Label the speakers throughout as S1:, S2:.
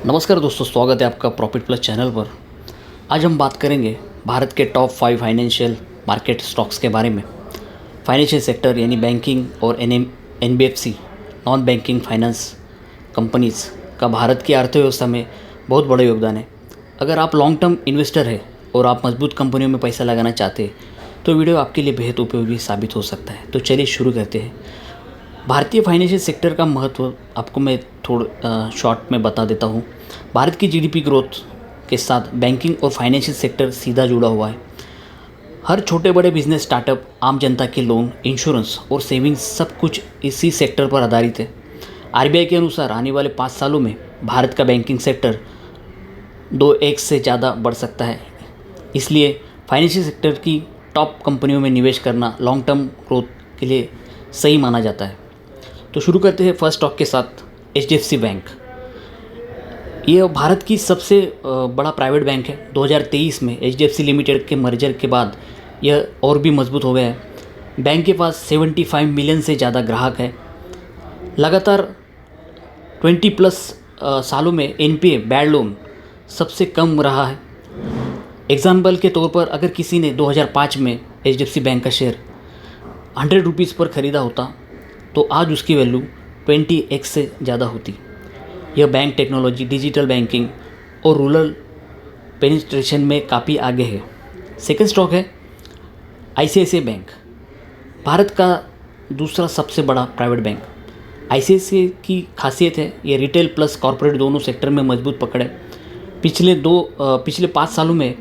S1: नमस्कार दोस्तों, स्वागत है आपका प्रॉफिट प्लस चैनल पर। आज हम बात करेंगे भारत के टॉप 5 फाइनेंशियल मार्केट स्टॉक्स के बारे में। फाइनेंशियल सेक्टर यानी बैंकिंग और NBFC non banking finance companies का भारत की अर्थव्यवस्था में बहुत बड़ा योगदान है। अगर आप लॉन्ग टर्म इन्वेस्टर हैं और आप मजबूत कंपनियों में पैसा लगाना चाहते हैं तो वीडियो आपके लिए बेहद उपयोगी साबित हो सकता है। तो चलिए शुरू करते हैं। भारतीय फाइनेंशियल सेक्टर का महत्व आपको मैं थोड़ा शॉर्ट में बता देता हूँ। भारत की जीडीपी ग्रोथ के साथ बैंकिंग और फाइनेंशियल सेक्टर सीधा जुड़ा हुआ है। हर छोटे बड़े बिजनेस, स्टार्टअप, आम जनता के लोन, इंश्योरेंस और सेविंग्स सब कुछ इसी सेक्टर पर आधारित है। आरबीआई के अनुसार आने वाले 5 सालों में भारत का बैंकिंग सेक्टर 2x से ज़्यादा बढ़ सकता है। इसलिए फाइनेंशियल सेक्टर की टॉप कंपनियों में निवेश करना लॉन्ग टर्म ग्रोथ के लिए सही माना जाता है। तो शुरू करते हैं फर्स्ट स्टॉक के साथ, एचडीएफसी बैंक। यह भारत की सबसे बड़ा प्राइवेट बैंक है। 2023 में एचडीएफसी लिमिटेड के मर्जर के बाद यह और भी मजबूत हो गया है। बैंक के पास 75 मिलियन से ज़्यादा ग्राहक है। लगातार 20+ सालों में एनपीए बैड लोन सबसे कम रहा है। एग्जाम्पल के तौर पर अगर किसी ने 2005 में एचडीएफसी बैंक का शेयर 100 रुपीज़ पर ख़रीदा होता तो आज उसकी वैल्यू 20x से ज़्यादा होती। यह बैंक टेक्नोलॉजी, डिजिटल बैंकिंग और रूरल पेनिट्रेशन में काफ़ी आगे है। सेकंड स्टॉक है आईसीआईसीआई बैंक, भारत का दूसरा सबसे बड़ा प्राइवेट बैंक। आईसीआईसीआई की खासियत है ये रिटेल प्लस कॉरपोरेट दोनों सेक्टर में मजबूत पकड़ है। पिछले 5 सालों में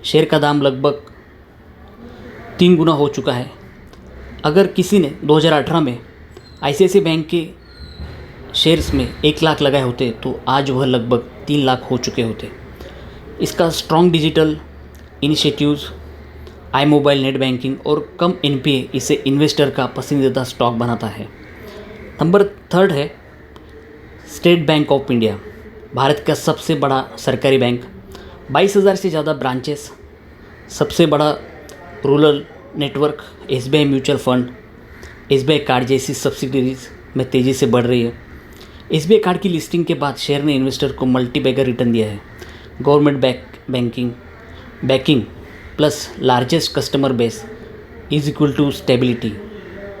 S1: शेयर का दाम लगभग 3 गुना हो चुका है। अगर किसी ने 2018 में आईसीआईसीआई बैंक के शेयर्स में 1 लाख लगाए होते तो आज वह लगभग 3 लाख हो चुके होते। इसका स्ट्रॉन्ग डिजिटल इनिशिएटिव्स, आई मोबाइल, नेट बैंकिंग और कम एनपीए इसे इन्वेस्टर का पसंदीदा स्टॉक बनाता है। नंबर 3 है state bank of India, Bharat का सबसे बड़ा सरकारी बैंक। 22,000 से ज़्यादा ब्रांचेस, सबसे बड़ा rural network, SBI mutual fund, SBI card जैसी सब्सिडरीज में तेज़ी से बढ़ रही है। एसबीआई कार्ड की लिस्टिंग के बाद शेयर ने इन्वेस्टर को मल्टीबैगर रिटर्न दिया है। Government banking plus largest customer base is equal to stability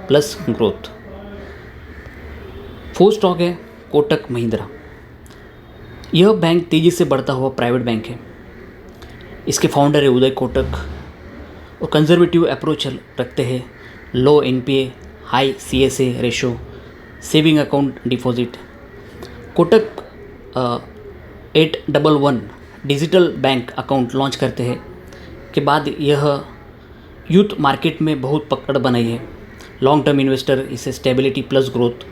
S1: plus growth. Fourth stock है कोटक महिंद्रा। यह बैंक तेज़ी से बढ़ता हुआ प्राइवेट बैंक है। इसके फाउंडर है उदय कोटक और कंजर्वेटिव अप्रोच रखते हैं। Low NPA, high CSA ratio, saving account deposit. Kotak 811 digital bank account launch करते हैं के बाद यह यूथ मार्केट में बहुत पकड़ बनाई है। लॉन्ग टर्म इन्वेस्टर इसे स्टेबिलिटी प्लस ग्रोथ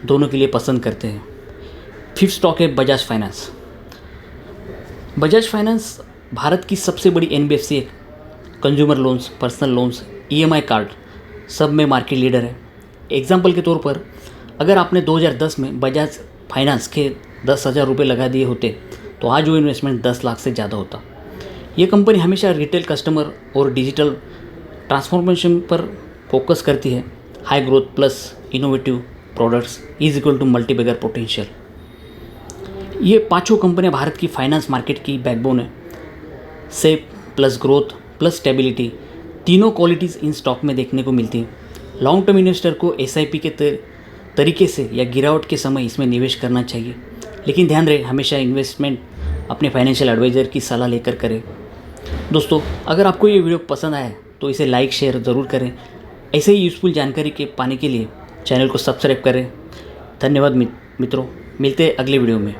S1: दोनों के लिए पसंद करते हैं। फिफ्थ स्टॉक है बजाज फाइनेंस। बजाज फाइनेंस भारत की सबसे बड़ी एनबीएफसी है। Consumer loans, personal loans, EMI card सब में मार्केट लीडर है। एग्जाम्पल के तौर पर अगर आपने 2010 में बजाज फाइनेंस के 10,000 रुपये लगा दिए होते तो आज वो इन्वेस्टमेंट 10 लाख से ज़्यादा होता। ये कंपनी हमेशा रिटेल कस्टमर और डिजिटल ट्रांसफॉर्मेशन पर फोकस करती है। High growth plus innovative products is equal to multibagger potential. ये 5 कंपनियां भारत की फाइनेंस मार्केट की बैकबोन है। Safe plus growth plus stability तीनों क्वालिटीज़ इन स्टॉक में देखने को मिलती हैं। लॉन्ग टर्म इन्वेस्टर को एसआईपी के तरीके से या गिरावट के समय इसमें निवेश करना चाहिए, लेकिन ध्यान रहे हमेशा इन्वेस्टमेंट अपने फाइनेंशियल एडवाइज़र की सलाह लेकर करें। दोस्तों, अगर आपको ये वीडियो पसंद आए तो इसे लाइक शेयर ज़रूर करें। ऐसे ही यूज़फुल जानकारी के पाने के लिए चैनल को सब्सक्राइब करें। धन्यवाद मित्रों, मिलते हैं अगले वीडियो में।